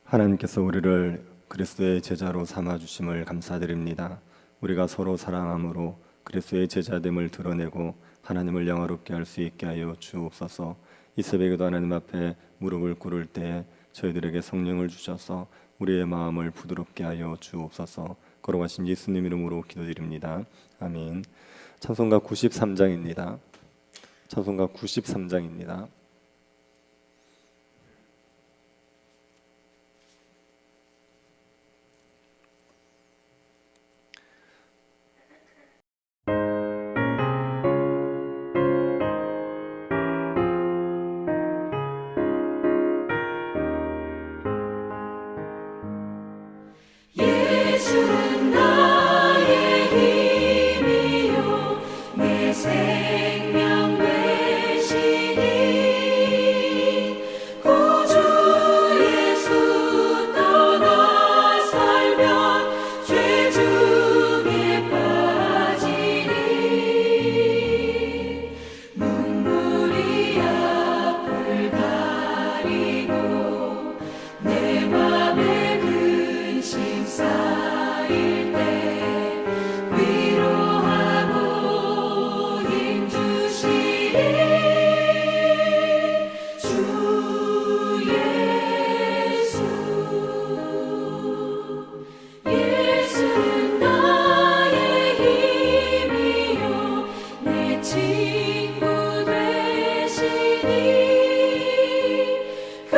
하나님께서 우리를 그리스도의 제자로 삼아 주심을 감사드립니다. 우리가 서로 사랑함으로 그리스도의 제자됨을 드러내고 하나님을 영화롭게 할 수 있게 하여 주옵소서. 이 새벽에도 하나님 앞에 무릎을 꿇을 때 저희들에게 성령을 주셔서 우리의 마음을 부드럽게 하여 주옵소서. 걸어가신 예수님 이름으로 기도드립니다. 아멘. 찬송가 93장입니다. 찬송가 93장입니다. 예수는 나의 힘이요 내 생명 되시니 구주 예수 떠나 살면 죄 중에 빠지니 눈물이 앞을 가리고 내 맘에 근심 쌓일 때 위로하고 힘 주시니 주 예수. 예수는 나의 힘이요 내 친구 되시니 그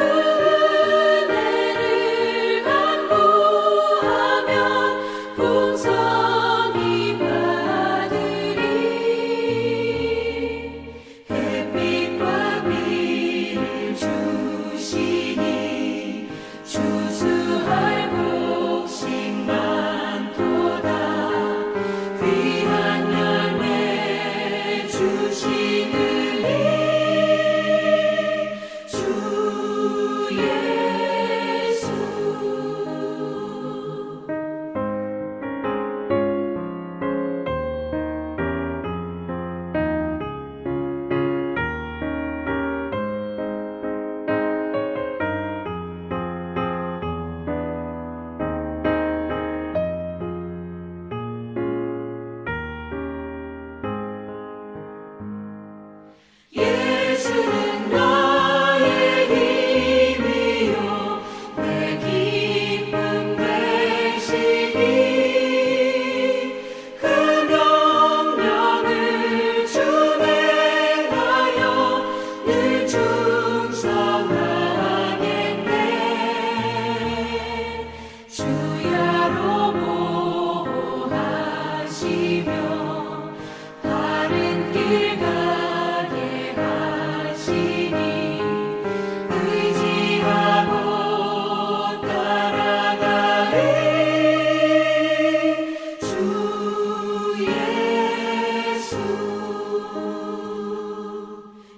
은혜를 간구하면 풍성히 받으리. 햇빛과 비를 주시니 추수할 곡식 많도다. 귀한 열매 주시느니 주 예수. 예수는 나의 힘이요 내 기쁨 되시니 그 명령을 준행하여 늘 충성하겠네. 주야로 보호하시며 바른 길 가게 하시니 의지하고 따라가리. 주 예수.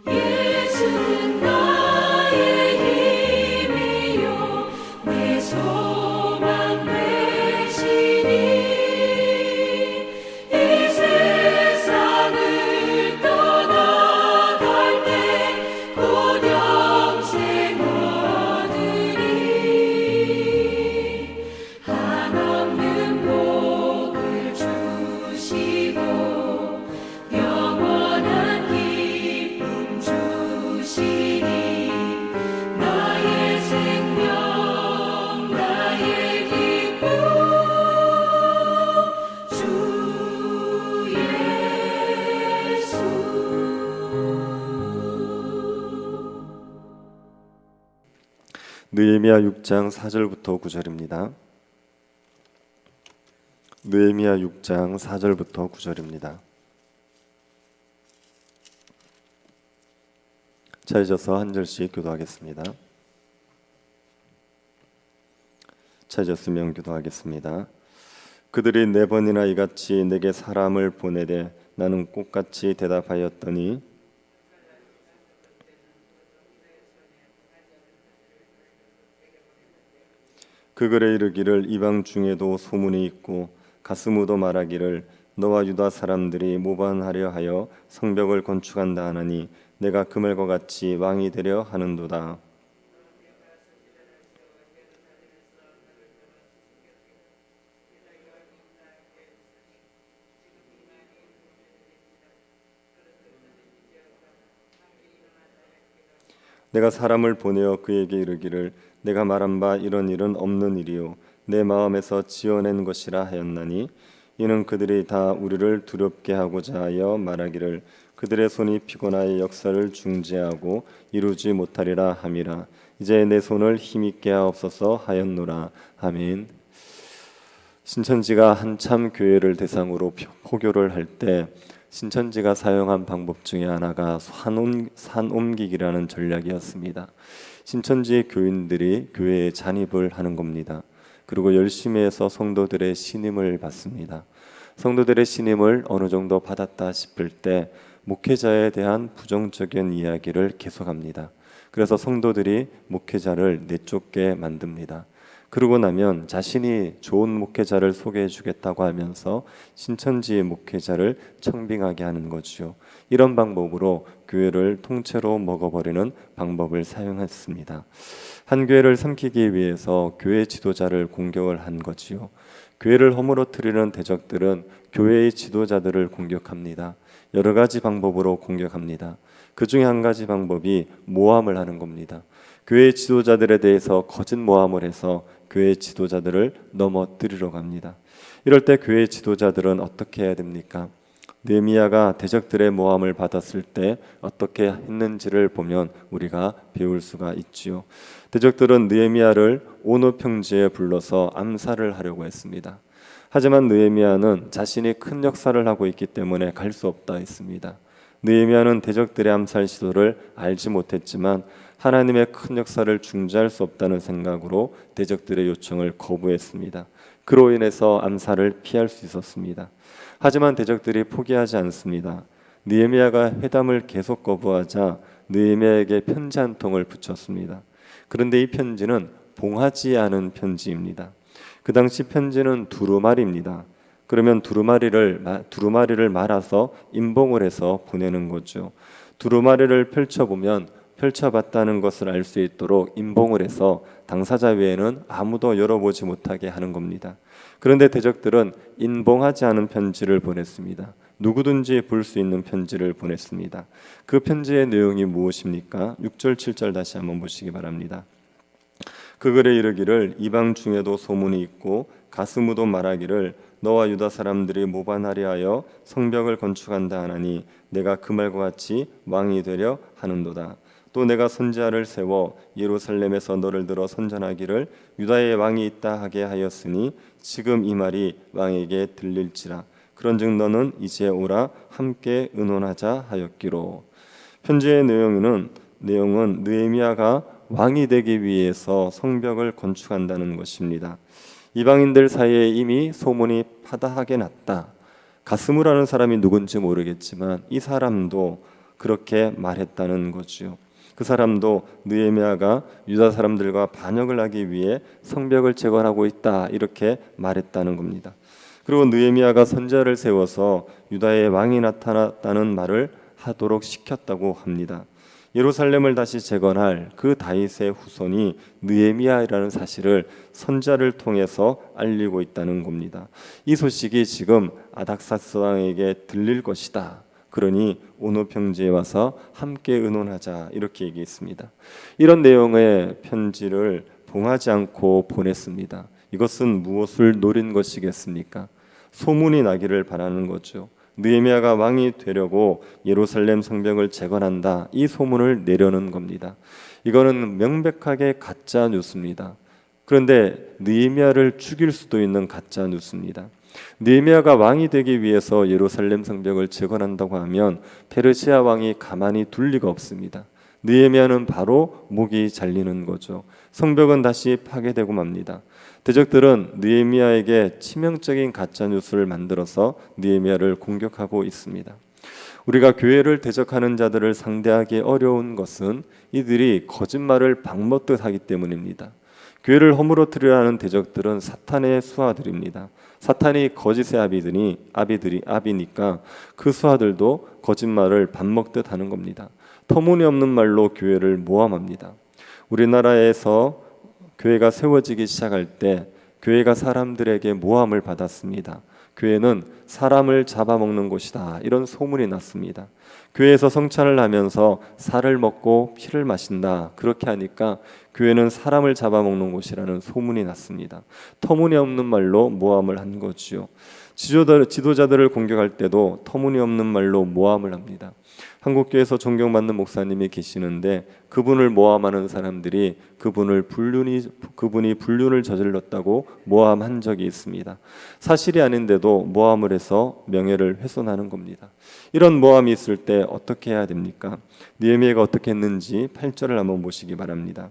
예수는 나의 힘이요 내 소망 되시니 이 세상을 떠나갈 때 곧 영생 얻으리. 한없는 복을 주시고 영원한 기쁨 주시니 나의 생명 나의 기쁨 주 예수. 느헤미야 6장 4절부터 9절입니다. 느헤미야 6장 4절부터 9절입니다. 찾으셔서 한 절씩 교도하겠습니다. 찾으셨으면 교도하겠습니다. 그들이 4번이나 이같이 내게 사람을 보내되 나는 꽃같이 대답하였더니 그 글에 이르기를 이방 중에도 소문이 있고 가스무도 말하기를 너와 유다 사람들이 모반하려 하여 성벽을 건축한다 하나니 내가 그말과 같이 왕이 되려 하는도다. 내가 사람을 보내어 그에게 이르기를 내가 말한 바 이런 일은 없는 일이요 내 마음에서 지어낸 것이라 하였나니 이는 그들이 다 우리를 두렵게 하고자 하여 말하기를 그들의 손이 피곤하여 역사를 중지하고 이루지 못하리라 함이라. 이제 내 손을 힘있게 하옵소서 하였노라. 아멘. 신천지가 한참 교회를 대상으로 포교를 할 때 신천지가 사용한 방법 중에 하나가 산옮기기라는 전략이었습니다. 신천지의 교인들이 교회에 잔입을 하는 겁니다. 그리고 열심히 해서 성도들의 신임을 받습니다. 성도들의 신임을 어느 정도 받았다 싶을 때 목회자에 대한 부정적인 이야기를 계속합니다. 그래서 성도들이 목회자를 내쫓게 만듭니다. 그러고 나면 자신이 좋은 목회자를 소개해 주겠다고 하면서 신천지의 목회자를 청빙하게 하는 거죠. 이런 방법으로 교회를 통째로 먹어버리는 방법을 사용했습니다. 한 교회를 삼키기 위해서 교회 지도자를 공격을 한 거지요. 교회를 허물어뜨리는 대적들은 교회의 지도자들을 공격합니다. 여러 가지 방법으로 공격합니다. 그 중에 한 가지 방법이 모함을 하는 겁니다. 교회 지도자들에 대해서 거짓 모함을 해서 교회 지도자들을 넘어뜨리러 갑니다. 이럴 때 교회 지도자들은 어떻게 해야 됩니까? 느헤미야가 대적들의 모함을 받았을 때 어떻게 했는지를 보면 우리가 배울 수가 있지요. 대적들은 느헤미야를 오노 평지에 불러서 암살을 하려고 했습니다. 하지만 느헤미야는 자신이 큰 역사를 하고 있기 때문에 갈 수 없다 했습니다. 느헤미야는 대적들의 암살 시도를 알지 못했지만 하나님의 큰 역사를 중지할 수 없다는 생각으로 대적들의 요청을 거부했습니다. 그로 인해서 암살을 피할 수 있었습니다. 하지만 대적들이 포기하지 않습니다. 느헤미야가 회담을 계속 거부하자 느헤미야에게 편지 한 통을 붙였습니다. 그런데 이 편지는 봉하지 않은 편지입니다. 그 당시 편지는 두루마리입니다. 그러면 두루마리를 말아서 임봉을 해서 보내는 거죠. 두루마리를 펼쳐보면 펼쳐봤다는 것을 알 수 있도록 임봉을 해서 당사자 외에는 아무도 열어보지 못하게 하는 겁니다. 그런데 대적들은 임봉하지 않은 편지를 보냈습니다. 누구든지 볼 수 있는 편지를 보냈습니다. 그 편지의 내용이 무엇입니까? 6절 7절 다시 한번 보시기 바랍니다. 그 글에 이르기를 이방 중에도 소문이 있고 가스무도 말하기를 너와 유다 사람들이 모반하리 하여 성벽을 건축한다 하나니 내가 그 말과 같이 왕이 되려 하는도다. 또 내가 선지자를 세워 예루살렘에서 너를 들어 선전하기를 유다의 왕이 있다 하게 하였으니 지금 이 말이 왕에게 들릴지라. 그런즉 너는 이제 오라 함께 의논하자 하였기로. 편지의 내용은 느헤미야가 왕이 되기 위해서 성벽을 건축한다는 것입니다. 이방인들 사이에 이미 소문이 파다하게 났다. 가스무라는 사람이 누군지 모르겠지만 이 사람도 그렇게 말했다는 거죠. 그 사람도 느헤미야가 유다 사람들과 반역을 하기 위해 성벽을 재건하고 있다 이렇게 말했다는 겁니다. 그리고 느헤미야가 선지자를 세워서 유다의 왕이 나타났다는 말을 하도록 시켰다고 합니다. 예루살렘을 다시 재건할 그 다윗의 후손이 느헤미야라는 사실을 선지자를 통해서 알리고 있다는 겁니다. 이 소식이 지금 아닥사스 왕에게 들릴 것이다. 그러니 오노 평지에 와서 함께 의논하자 이렇게 얘기했습니다. 이런 내용의 편지를 봉하지 않고 보냈습니다. 이것은 무엇을 노린 것이겠습니까? 소문이 나기를 바라는 거죠. 느헤미야가 왕이 되려고 예루살렘 성벽을 재건한다. 이 소문을 내려는 겁니다. 이거는 명백하게 가짜 뉴스입니다. 그런데 느헤미야를 죽일 수도 있는 가짜 뉴스입니다. 느헤미야가 왕이 되기 위해서 예루살렘 성벽을 재건한다고 하면 페르시아 왕이 가만히 둘 리가 없습니다. 느헤미야는 바로 목이 잘리는 거죠. 성벽은 다시 파괴되고 맙니다. 대적들은 느헤미야에게 치명적인 가짜 뉴스를 만들어서 느헤미야를 공격하고 있습니다. 우리가 교회를 대적하는 자들을 상대하기 어려운 것은 이들이 거짓말을 방먹듯 하기 때문입니다. 교회를 허물어뜨리려 하는 대적들은 사탄의 수하들입니다. 사탄이 거짓의 아비니까 그 수하들도 거짓말을 밥 먹듯 하는 겁니다. 터무니없는 말로 교회를 모함합니다. 우리나라에서 교회가 세워지기 시작할 때 교회가 사람들에게 모함을 받았습니다. 교회는 사람을 잡아먹는 곳이다, 이런 소문이 났습니다. 교회에서 성찬을 하면서 살을 먹고 피를 마신다, 그렇게 하니까 교회는 사람을 잡아먹는 곳이라는 소문이 났습니다. 터무니없는 말로 모함을 한 거지요. 지도자들을 공격할 때도 터무니없는 말로 모함을 합니다. 한국교회에서 존경받는 목사님이 계시는데 그분을 모함하는 사람들이 그분이 불륜을 저질렀다고 모함한 적이 있습니다. 사실이 아닌데도 모함을 해서 명예를 훼손하는 겁니다. 이런 모함이 있을 때 어떻게 해야 됩니까? 느헤미야가 어떻게 했는지 8절을 한번 보시기 바랍니다.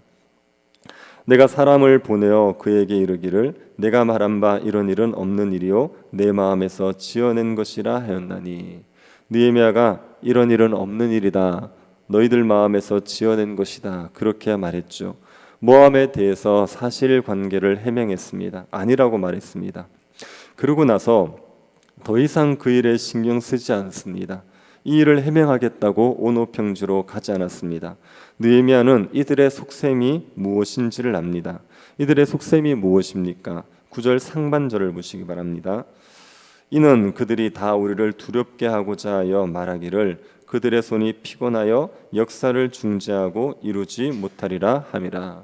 내가 사람을 보내어 그에게 이르기를 내가 말한 바 이런 일은 없는 일이요 내 마음에서 지어낸 것이라 하였나니. 느헤미야가 이런 일은 없는 일이다, 너희들 마음에서 지어낸 것이다, 그렇게 말했죠. 모함에 대해서 사실관계를 해명했습니다. 아니라고 말했습니다. 그러고 나서 더 이상 그 일에 신경 쓰지 않습니다. 이 일을 해명하겠다고 온오평지로 가지 않았습니다. 느헤미야는 이들의 속셈이 무엇인지를 압니다. 이들의 속셈이 무엇입니까? 9절 상반절을 보시기 바랍니다. 이는 그들이 다 우리를 두렵게 하고자 하여 말하기를 그들의 손이 피곤하여 역사를 중지하고 이루지 못하리라 함이라.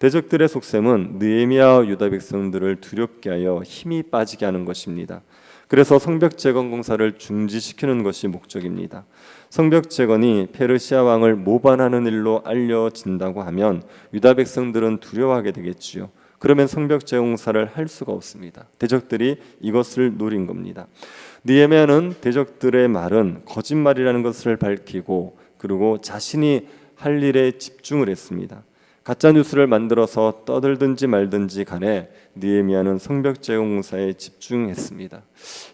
대적들의 속셈은 느헤미야와 유다 백성들을 두렵게 하여 힘이 빠지게 하는 것입니다. 그래서 성벽 재건 공사를 중지시키는 것이 목적입니다. 성벽 재건이 페르시아 왕을 모반하는 일로 알려진다고 하면 유다 백성들은 두려워하게 되겠지요. 그러면 성벽 재공사를 할 수가 없습니다. 대적들이 이것을 노린 겁니다. 느헤미야는 대적들의 말은 거짓말이라는 것을 밝히고 그리고 자신이 할 일에 집중을 했습니다. 가짜 뉴스를 만들어서 떠들든지 말든지 간에 느헤미야는 성벽 재공사에 집중했습니다.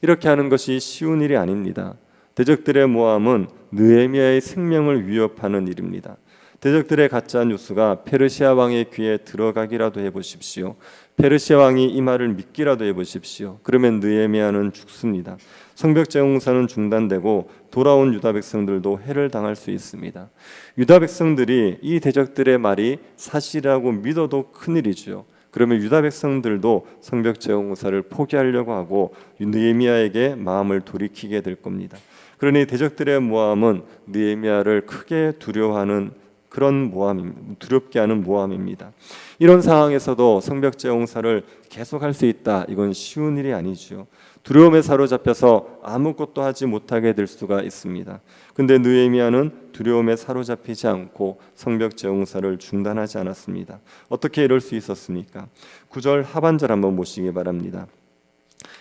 이렇게 하는 것이 쉬운 일이 아닙니다. 대적들의 모함은 느헤미야의 생명을 위협하는 일입니다. 대적들의 가짜 뉴스가 페르시아 왕의 귀에 들어가기라도 해보십시오. 페르시아 왕이 이 말을 믿기라도 해보십시오. 그러면 느헤미야는 죽습니다. 성벽 재공사는 중단되고 돌아온 유다 백성들도 해를 당할 수 있습니다. 유다 백성들이 이 대적들의 말이 사실이라고 믿어도 큰일이죠. 그러면 유다 백성들도 성벽 재공사를 포기하려고 하고 느헤미야에게 마음을 돌이키게 될 겁니다. 그러니 대적들의 모함은 느헤미야를 크게 두려워하는 그런 모함입니다. 두렵게 하는 모함입니다. 이런 상황에서도 성벽 재공사를 계속할 수 있다, 이건 쉬운 일이 아니죠. 두려움에 사로잡혀서 아무것도 하지 못하게 될 수가 있습니다. 근데 느헤미야는 두려움에 사로잡히지 않고 성벽 재공사를 중단하지 않았습니다. 어떻게 이럴 수 있었습니까? 9절 하반절 한번 보시기 바랍니다.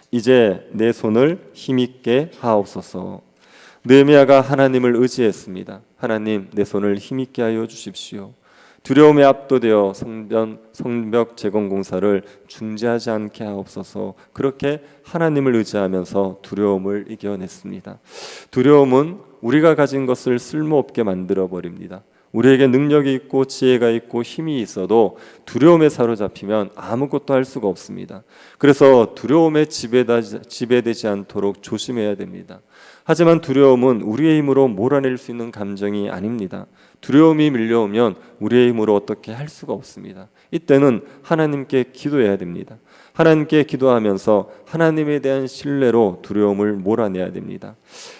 이제 내 손을 힘있게 하옵소서. 느헤미야가 하나님을 의지했습니다. 하나님, 내 손을 힘있게 하여 주십시오. 두려움에 압도되어 성벽 재건 공사를 중지하지 않게 하옵소서. 그렇게 하나님을 의지하면서 두려움을 이겨냈습니다. 두려움은 우리가 가진 것을 쓸모없게 만들어 버립니다. 우리에게 능력이 있고 지혜가 있고 힘이 있어도 두려움에 사로잡히면 아무것도 할 수가 없습니다. 그래서 두려움에 지배되지 않도록 조심해야 됩니다. 하지만 두려움은 우리의 힘으로 몰아낼 수 있는 감정이 아닙니다. 두려움이 밀려오면 우리의 힘으로 어떻게 할 수가 없습니다. 이때는 하나님께 기도해야 됩니다. 하나님께 기도하면서 하나님에 대한 신뢰로 두려움을 몰아내야 됩니다.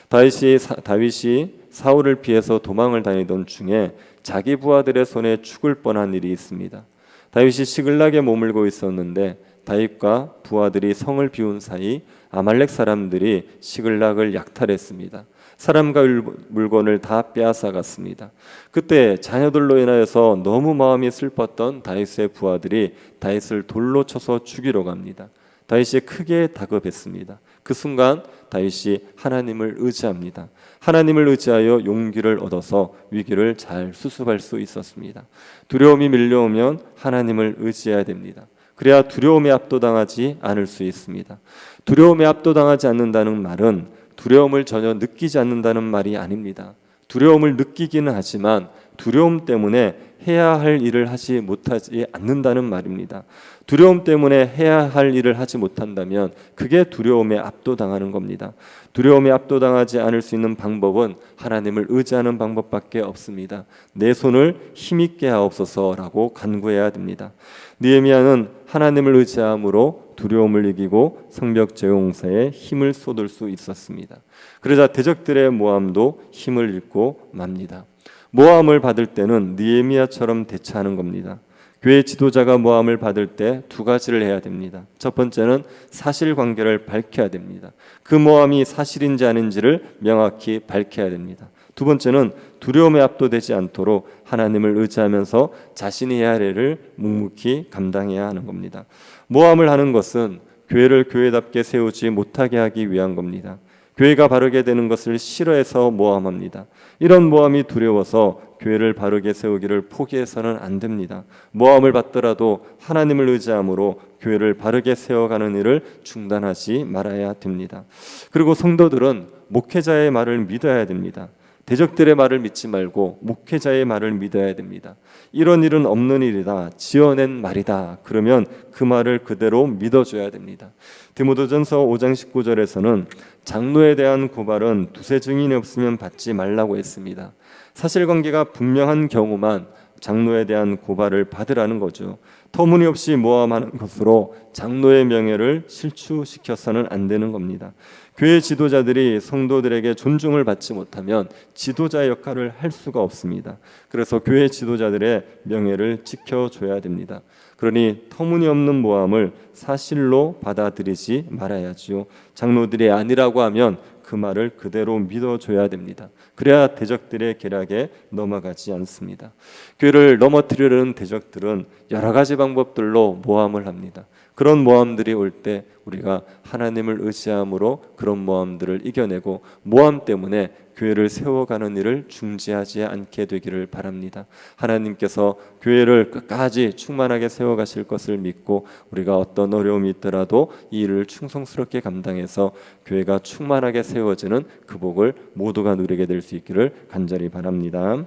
다윗이 사울을 피해서 도망을 다니던 중에 자기 부하들의 손에 죽을 뻔한 일이 있습니다. 다윗이 시글락에 머물고 있었는데 다윗과 부하들이 성을 비운 사이 아말렉 사람들이 시글락을 약탈했습니다. 사람과 물건을 다 빼앗아갔습니다. 그때 자녀들로 인하여서 너무 마음이 슬펐던 다윗의 부하들이 다윗을 돌로 쳐서 죽이러 갑니다. 다윗이 크게 다급했습니다. 그 순간 다윗이 하나님을 의지합니다. 하나님을 의지하여 용기를 얻어서 위기를 잘 수습할 수 있었습니다. 두려움이 밀려오면 하나님을 의지해야 됩니다. 그래야 두려움에 압도당하지 않을 수 있습니다. 두려움에 압도당하지 않는다는 말은 두려움을 전혀 느끼지 않는다는 말이 아닙니다. 두려움을 느끼기는 하지만 두려움 때문에 해야 할 일을 하지 못하지 않는다는 말입니다. 두려움 때문에 해야 할 일을 하지 못한다면 그게 두려움에 압도당하는 겁니다. 두려움에 압도당하지 않을 수 있는 방법은 하나님을 의지하는 방법밖에 없습니다. 내 손을 힘있게 하옵소서라고 간구해야 됩니다. 느헤미야는 하나님을 의지함으로 두려움을 이기고 성벽 재공사에 힘을 쏟을 수 있었습니다. 그러자 대적들의 모함도 힘을 잃고 맙니다. 모함을 받을 때는 느헤미야처럼 대처하는 겁니다. 교회 지도자가 모함을 받을 때 두 가지를 해야 됩니다. 첫 번째는 사실관계를 밝혀야 됩니다. 그 모함이 사실인지 아닌지를 명확히 밝혀야 됩니다. 두 번째는 두려움에 압도되지 않도록 하나님을 의지하면서 자신이 해야 할 일을 묵묵히 감당해야 하는 겁니다. 모함을 하는 것은 교회를 교회답게 세우지 못하게 하기 위한 겁니다. 교회가 바르게 되는 것을 싫어해서 모함합니다. 이런 모함이 두려워서 교회를 바르게 세우기를 포기해서는 안 됩니다. 모함을 받더라도 하나님을 의지함으로 교회를 바르게 세워가는 일을 중단하지 말아야 됩니다. 그리고 성도들은 목회자의 말을 믿어야 됩니다. 대적들의 말을 믿지 말고 목회자의 말을 믿어야 됩니다. 이런 일은 없는 일이다, 지어낸 말이다, 그러면 그 말을 그대로 믿어줘야 됩니다. 디모데전서 5장 19절에서는 장로에 대한 고발은 두세 증인이 없으면 받지 말라고 했습니다. 사실관계가 분명한 경우만 장로에 대한 고발을 받으라는 거죠. 터무니없이 모함하는 것으로 장로의 명예를 실추시켜서는 안 되는 겁니다. 교회 지도자들이 성도들에게 존중을 받지 못하면 지도자 역할을 할 수가 없습니다. 그래서 교회 지도자들의 명예를 지켜줘야 됩니다. 그러니 터무니없는 모함을 사실로 받아들이지 말아야지요. 장로들이 아니라고 하면 그 말을 그대로 믿어줘야 됩니다. 그래야 대적들의 계략에 넘어가지 않습니다. 교회를 넘어뜨리려는 대적들은 여러 가지 방법들로 모함을 합니다. 그런 모함들이 올 때 우리가 하나님을 의지함으로 그런 모함들을 이겨내고 모함 때문에 교회를 세워가는 일을 중지하지 않게 되기를 바랍니다. 하나님께서 교회를 끝까지 충만하게 세워가실 것을 믿고 우리가 어떤 어려움이 있더라도 이 일을 충성스럽게 감당해서 교회가 충만하게 세워지는 그 복을 모두가 누리게 될 수 있기를 간절히 바랍니다.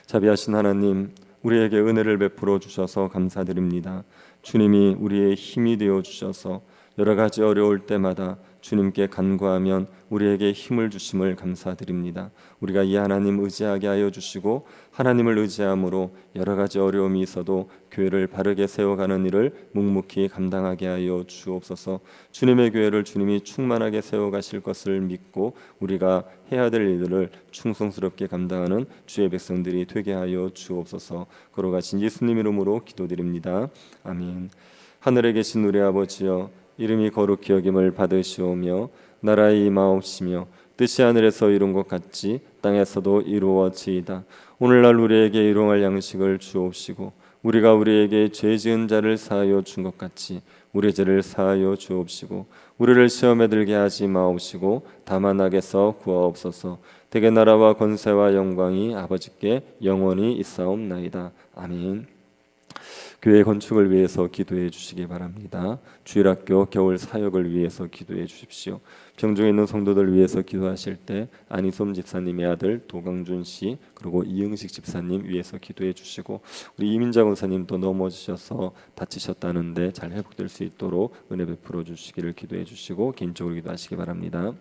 자비하신 하나님, 우리에게 은혜를 베풀어 주셔서 감사드립니다. 주님이 우리의 힘이 되어 주셔서 여러 가지 어려울 때마다 주님께 간구하면 우리에게 힘을 주심을 감사드립니다. 우리가 이 하나님 의지하게 하여 주시고 하나님을 의지함으로 여러 가지 어려움이 있어도 교회를 바르게 세워가는 일을 묵묵히 감당하게 하여 주옵소서. 주님의 교회를 주님이 충만하게 세워가실 것을 믿고 우리가 해야 될 일들을 충성스럽게 감당하는 주의 백성들이 되게 하여 주옵소서. 걸어가신 예수님 이름으로 기도드립니다. 아멘. 하늘에 계신 우리 아버지여, 이름이 거룩히 여김을 받으시오며 나라의 임하옵시며 뜻이 하늘에서 이룬 것 같이 땅에서도 이루어지이다. 오늘날 우리에게 일용할 양식을 주옵시고 우리가 우리에게 죄 지은 자를 사하여 준 것 같이 우리 죄를 사하여 주옵시고 우리를 시험에 들게 하지 마옵시고 다만 악에서 구하옵소서. 대개 나라와 권세와 영광이 아버지께 영원히 있사옵나이다. 아멘. 교회 건축을 위해서 기도해 주시기 바랍니다. 주일학교 겨울 사역을 위해서 기도해 주십시오. 병중에 있는 성도들 위해서 기도하실 때 안희솜 집사님의 아들 도강준 씨 그리고 이응식 집사님 위해서 기도해 주시고 우리 이민자 권사님도 넘어지셔서 다치셨다는데 잘 회복될 수 있도록 은혜 베풀어 주시기를 기도해 주시고 개인적으로 기도하시기 바랍니다.